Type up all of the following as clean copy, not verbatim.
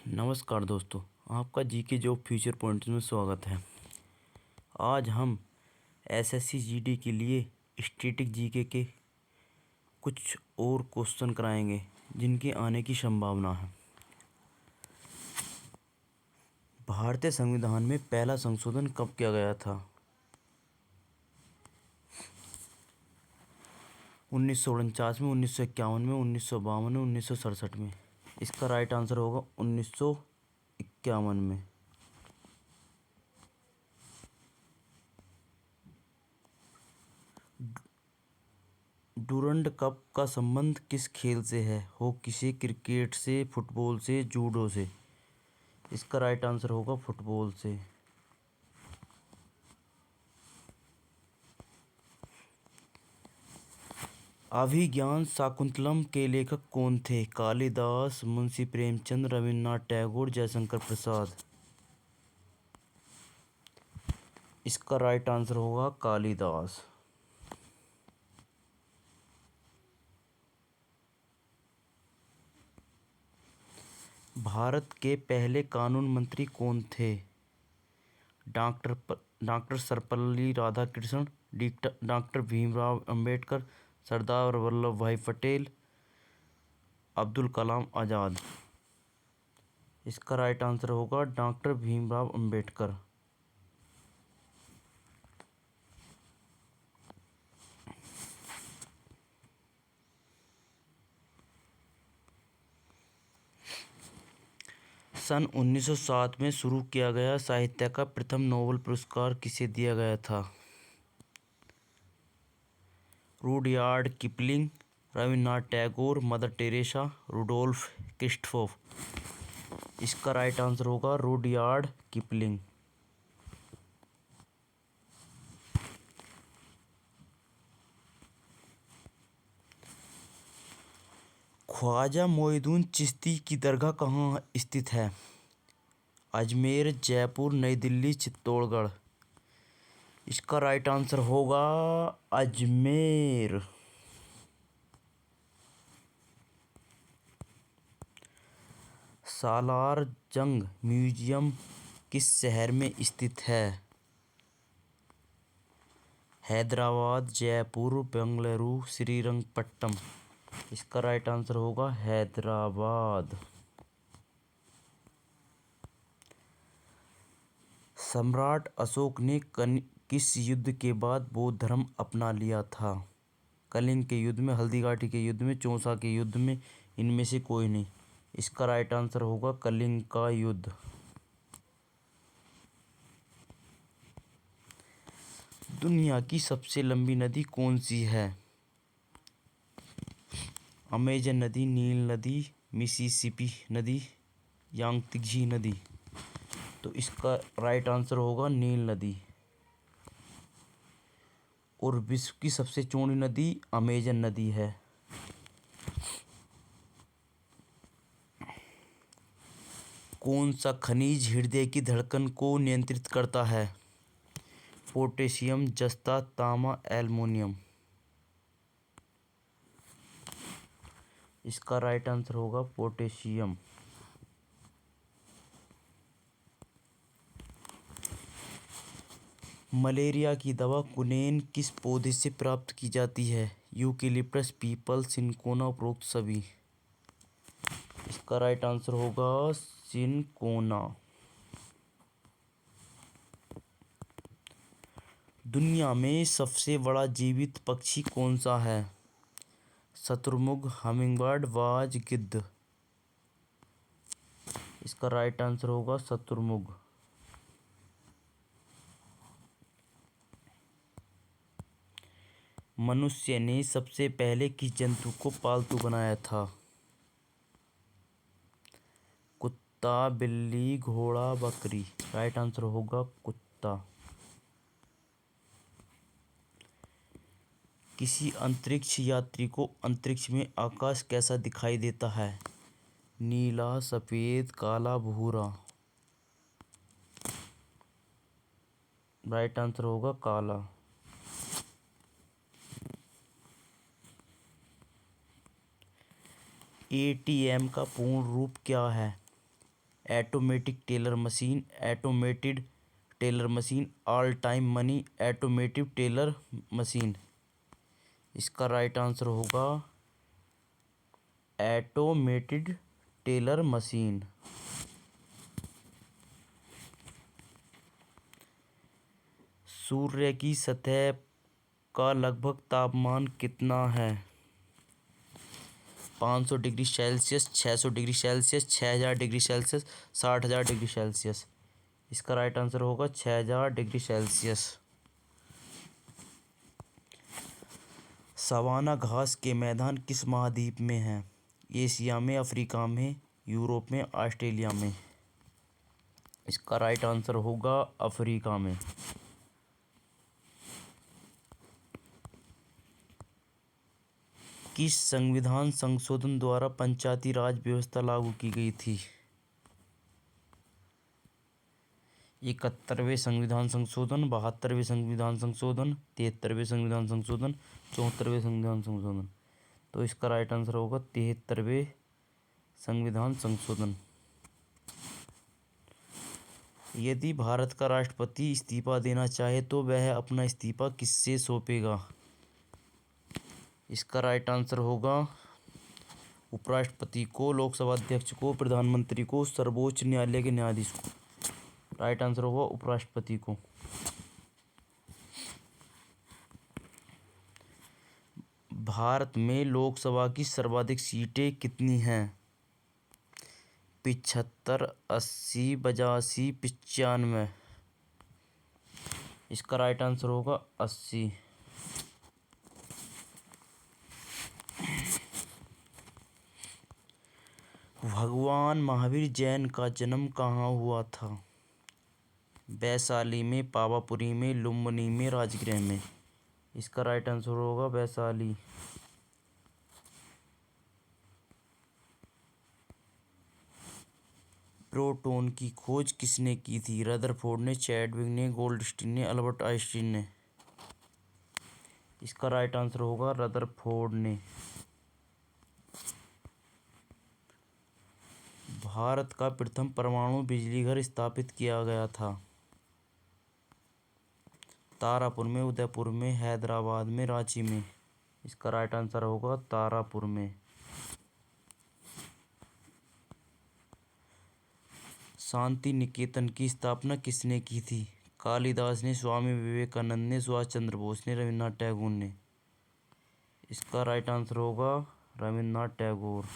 नमस्कार दोस्तों, आपका जीके जॉब फ्यूचर पॉइंट्स में स्वागत है। आज हम एसएससी जीडी के लिए स्टैटिक जीके के कुछ और क्वेश्चन कराएंगे जिनके आने की संभावना है। भारतीय संविधान में पहला संशोधन कब किया गया था? 1949 में, 1951 में, 1952 में, 1967 में। इसका राइट आंसर होगा 1951 में। डूरंड कप का संबंध किस खेल से है? हॉकी से, क्रिकेट से, फुटबॉल से, जूडो से। इसका राइट आंसर होगा फुटबॉल से। अभिज्ञान शाकुंतलम के लेखक कौन थे? कालिदास, मुंशी प्रेमचंद, रविन्द्रनाथ टैगोर, जयशंकर प्रसाद। इसका राइट आंसर होगा कालिदास। भारत के पहले कानून मंत्री कौन थे? डॉक्टर सर्वपल्ली राधाकृष्णन, डॉक्टर भीमराव अंबेडकर, सरदार वल्लभ भाई पटेल, अब्दुल कलाम आज़ाद। इसका राइट आंसर होगा डॉक्टर भीमराव अंबेडकर। सन 1907 में शुरू किया गया साहित्य का प्रथम नोबेल पुरस्कार किसे दिया गया था? Rudyard Kipling, Rabindranath Tagore, Mother Teresa, Rudolf Kirchhoff. इसका राइट आंसर होगा रुडयार्ड किपलिंग। ख्वाजा मोइनुद्दीन चिश्ती की दरगाह कहाँ स्थित है? अजमेर, जयपुर, नई दिल्ली, चित्तौड़गढ़। इसका राइट आंसर होगा अजमेर। सालार जंग म्यूजियम किस शहर में स्थित है? हैदराबाद, जयपुर, बेंगलुरु, श्रीरंगपट्टनम। इसका राइट आंसर होगा हैदराबाद। सम्राट अशोक ने किस युद्ध के बाद बौद्ध धर्म अपना लिया था? कलिंग के युद्ध में, हल्दीघाटी के युद्ध में, चौसा के युद्ध में, इनमें से कोई नहीं। इसका राइट आंसर होगा कलिंग का युद्ध। दुनिया की सबसे लंबी नदी कौन सी है? अमेजन नदी, नील नदी, मिसिसिपी नदी, यांगत्से नदी। तो इसका राइट आंसर होगा नील नदी। और विश्व की सबसे चौड़ी नदी अमेजन नदी है। कौन सा खनिज हृदय की धड़कन को नियंत्रित करता है? पोटेशियम, जस्ता, तांबा, एल्युमिनियम। इसका राइट आंसर होगा पोटेशियम। मलेरिया की दवा कुनैन किस पौधे से प्राप्त की जाती है? यूकेलिप्टस, पीपल, सिनकोना, उपरोक्त सभी। इसका राइट आंसर होगा सिनकोना। दुनिया में सबसे बड़ा जीवित पक्षी कौन सा है? शतुरमुर्ग, हमिंगबर्ड, बाज, गिद्ध। इसका राइट आंसर होगा शतुरमुर्ग। मनुष्य ने सबसे पहले किस जंतु को पालतू बनाया था? कुत्ता, बिल्ली, घोड़ा, बकरी। राइट आंसर होगा कुत्ता। किसी अंतरिक्ष यात्री को अंतरिक्ष में आकाश कैसा दिखाई देता है? नीला, सफेद, काला, भूरा। राइट आंसर होगा काला। एटीएम का पूर्ण रूप क्या है? Automatic teller machine, automated teller machine, all time money, automotive teller machine. इसका राइट आंसर होगा ऑटोमेटेड टेलर मशीन। सूर्य की सतह का लगभग तापमान कितना है? 500 degree Celsius, 600 degree Celsius, 6000 degree Celsius, 60000 degree Celsius. इसका राइट आंसर होगा 6000 डिग्री सेल्सियस। सवाना घास के मैदान किस महाद्वीप में हैं? एशिया में, अफ्रीका में, यूरोप में, ऑस्ट्रेलिया में। इसका राइट आंसर होगा अफ्रीका में। किस संविधान संशोधन द्वारा पंचायती राज व्यवस्था लागू की गई थी? 71वें संविधान संशोधन, 72वें संविधान संशोधन, 73वें संविधान संशोधन, 74वें संविधान संशोधन। तो इसका राइट आंसर होगा 73वें संविधान संशोधन। यदि भारत का राष्ट्रपति इस्तीफा देना चाहे तो वह अपना इस्तीफा किससे सौंपेगा? इसका राइट आंसर होगा उपराष्ट्रपति को, लोकसभा अध्यक्ष को, प्रधानमंत्री को, सर्वोच्च न्यायालय के न्यायाधीश को। राइट आंसर होगा उपराष्ट्रपति को। भारत में लोकसभा की सर्वाधिक सीटें कितनी हैं? 75, 80, 82, 95। इसका राइट आंसर होगा 80। भगवान महावीर जैन का जन्म कहाँ हुआ था? वैशाली में, पावापुरी में, लुम्बिनी में, राजगृह में। इसका राइट आंसर होगा वैशाली। प्रोटॉन की खोज किसने की थी? रदरफोर्ड ने, चैडविक ने, गोल्डस्टीन ने, अल्बर्ट आइंस्टीन ने। इसका राइट आंसर होगा रदरफोर्ड ने। भारत का प्रथम परमाणु बिजली घर स्थापित किया गया था? तारापुर में, उदयपुर में, हैदराबाद में, रांची में। इसका राइट आंसर होगा तारापुर में। शांति निकेतन की स्थापना किसने की थी? कालिदास ने, स्वामी विवेकानंद ने, सुभाष चंद्र बोस ने, रविन्द्रनाथ टैगोर ने। इसका राइट आंसर होगा रविन्द्रनाथ टैगोर।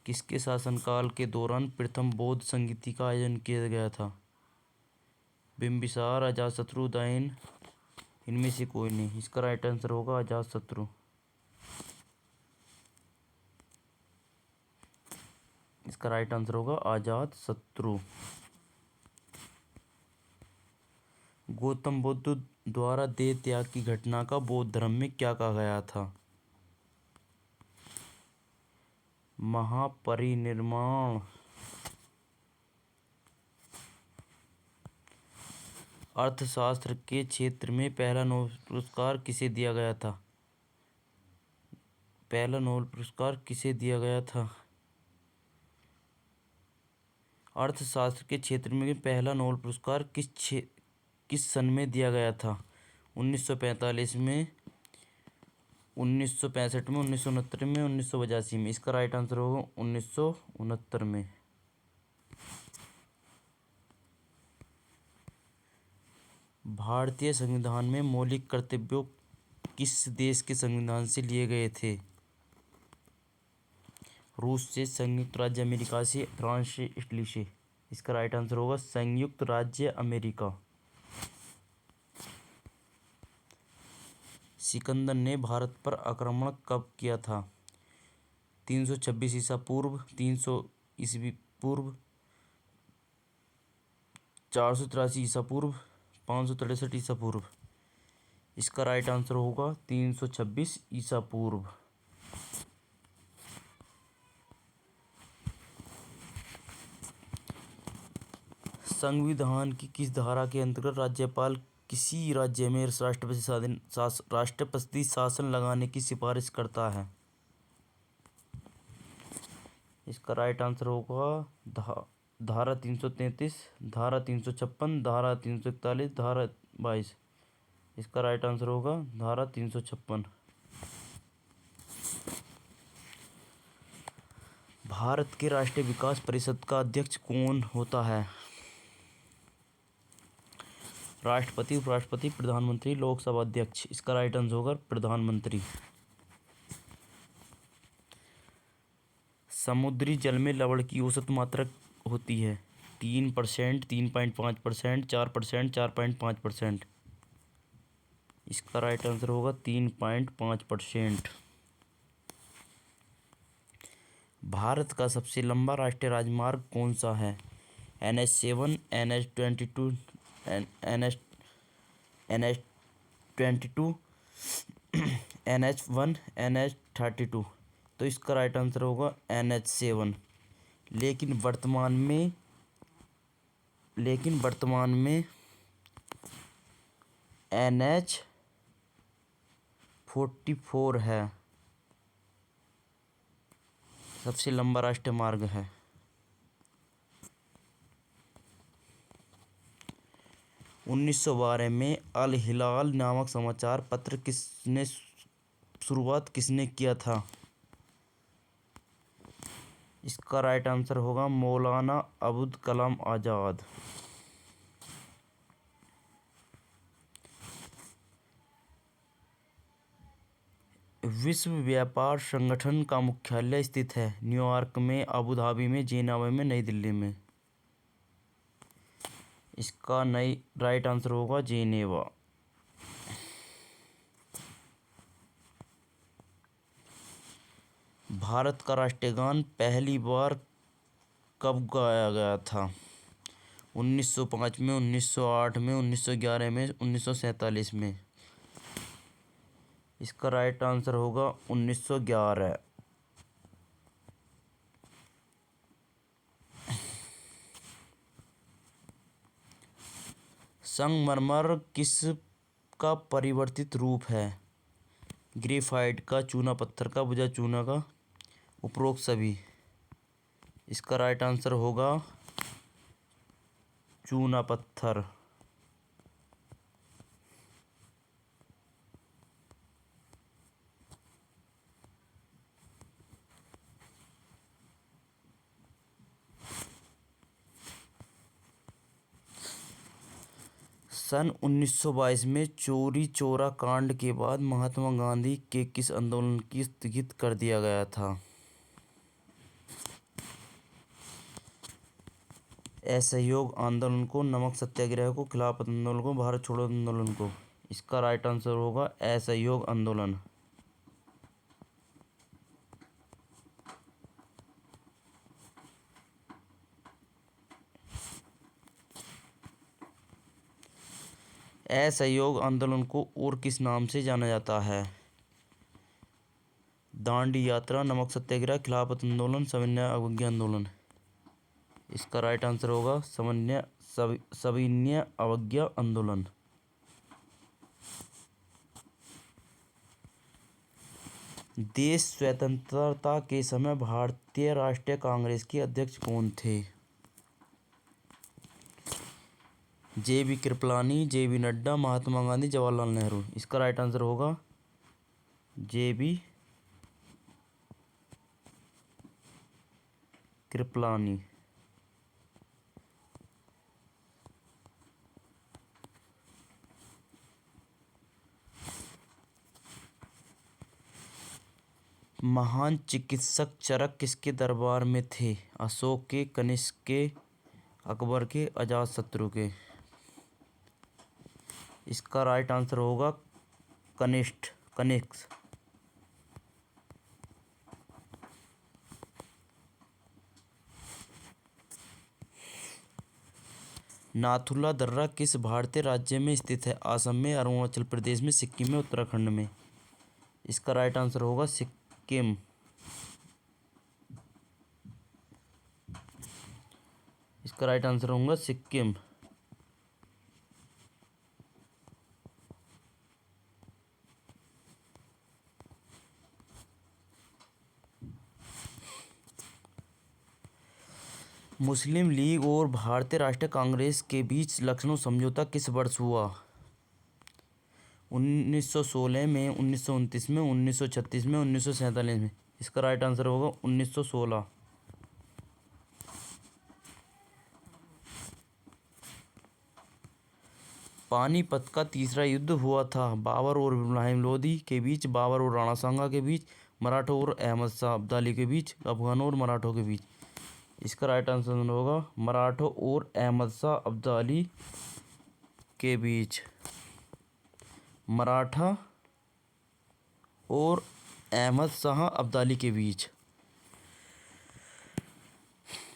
किसके शासनकाल के दौरान प्रथम बौद्ध संगीति का आयोजन किया गया था? बिंबिसार, अजातशत्रु, उदयन, इनमें से कोई नहीं। इसका राइट आंसर होगा अजातशत्रु। इसका राइट आंसर होगा अजातशत्रु। गौतम बुद्ध द्वारा देह त्याग की घटना का बौद्ध धर्म में क्या कहा गया था? महापरिनिर्वाण। अर्थशास्त्र के क्षेत्र में पहला नोबेल पुरस्कार किसे दिया गया था? पहला नोबेल पुरस्कार किसे दिया गया था? अर्थशास्त्र के क्षेत्र में पहला नोबेल पुरस्कार किस सन में दिया गया था? 1945 में, 1965 में, 1969 में, 1982 में। इसका राइट आंसर होगा 1969 में। भारतीय संविधान में मौलिक कर्तव्यों किस देश के संविधान से लिए गए थे? रूस से, संयुक्त राज्य अमेरिका से, फ्रांस से, इटली से। इसका राइट आंसर होगा संयुक्त राज्य अमेरिका। सिकंदर ने भारत पर आक्रमण कब किया था? 326 ईसा पूर्व, 300 ईस्वी पूर्व, 483 ईसा पूर्व, 563 ईसा पूर्व। इसका राइट आंसर होगा 326 ईसा पूर्व। संविधान की किस धारा के अंतर्गत राज्यपाल किसी राज्य में राष्ट्रपति शासन लगाने की सिफारिश करता है? इसका राइट आंसर होगा धारा 333, धारा 356, धारा 341, धारा 22। इसका राइट आंसर होगा धारा 356। भारत के राष्ट्रीय विकास परिषद का अध्यक्ष कौन होता है? राष्ट्रपति, उपराष्ट्रपति, प्रधानमंत्री, लोकसभा अध्यक्ष। इसका राइट आंसर होगा प्रधानमंत्री। समुद्री जल में लवण की औसत मात्रा होती है 3%, 3.5%, 4%, 4.5%। इसका राइट आंसर होगा 3.5%। भारत का सबसे लंबा राष्ट्रीय राजमार्ग कौन सा है? NH7, NH22, NH22, NH1, NH32। तो इसका राइट आंसर होगा NH7। लेकिन वर्तमान में NH44 है, सबसे लंबा राष्ट्रीय मार्ग है। उन्नीस सौ 12 में अल हिलाल नामक समाचार पत्र किसने शुरुआत किया था? इसका राइट आंसर होगा मौलाना अबुल कलाम आज़ाद। विश्व व्यापार संगठन का मुख्यालय स्थित है न्यूयॉर्क में, अबू धाबी में, जिनेवा में, नई दिल्ली में। इसका राइट आंसर होगा जिनेवा। भारत का राष्ट्रीय गान पहली बार कब गाया गया था? 1905 में, 1908 में, 1911 में, 1947 में। इसका राइट आंसर होगा 1911। संगमरमर किस का परिवर्तित रूप है? ग्रेफाइट का, चूना पत्थर का, भुजा चूना का, उपरोक्त सभी। इसका राइट आंसर होगा चूना पत्थर। सन 1922 में चौरी चौरा कांड के बाद महात्मा गांधी के किस आंदोलन की स्थगित कर दिया गया था? असहयोग आंदोलन को, नमक सत्याग्रह को, खिलाफत आंदोलन को, भारत छोड़ो आंदोलन को। इसका राइट आंसर होगा असहयोग आंदोलन। असहयोग आंदोलन को और किस नाम से जाना जाता है? दांडी यात्रा, नमक सत्याग्रह, खिलाफत आंदोलन, सविनय अवज्ञा आंदोलन। इसका राइट आंसर होगा सविनय अवज्ञा आंदोलन। देश स्वतंत्रता के समय भारतीय राष्ट्रीय कांग्रेस के अध्यक्ष कौन थे? JB Kripalani, JB Nadda, Mahatma Gandhi, Jawaharlal Nehru. इसका राइट आंसर होगा JB कृपलानी। महान चिकित्सक चरक किसके दरबार में थे? अशोक के, कनिष्क के, अकबर के, अजातशत्रु के। इसका राइट आंसर होगा कनिष्क। नाथुला दर्रा किस भारतीय राज्य में स्थित है? असम में, अरुणाचल प्रदेश में, सिक्किम में, उत्तराखंड में। इसका राइट आंसर होगा सिक्किम। इसका राइट आंसर होगा सिक्किम। मुस्लिम लीग और भारतीय राष्ट्रीय कांग्रेस के बीच लखनऊ समझौता किस वर्ष हुआ? 1916 में, 1929 में, 1936 में, 1947 में। इसका राइट आंसर होगा 1916। पानीपत का तीसरा युद्ध हुआ था बाबर और इब्राहिम लोदी के बीच, बाबर और राणा सांगा के बीच, मराठों और अहमद शाह अब्दाली के बीच, अफगानों और मराठों के बीच। इसका राइट आंसर होगा मराठों और अहमद शाह अब्दाली के बीच। मराठा और अहमद शाह अब्दाली के बीच।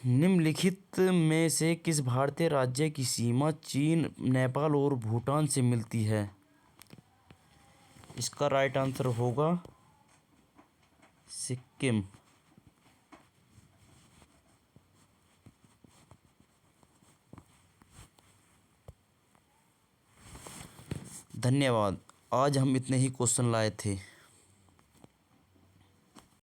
निम्नलिखित में से किस भारतीय राज्य की सीमा चीन, नेपाल और भूटान से मिलती है? इसका राइट आंसर होगा सिक्किम। धन्यवाद। आज हम इतने ही क्वेश्चन लाए थे।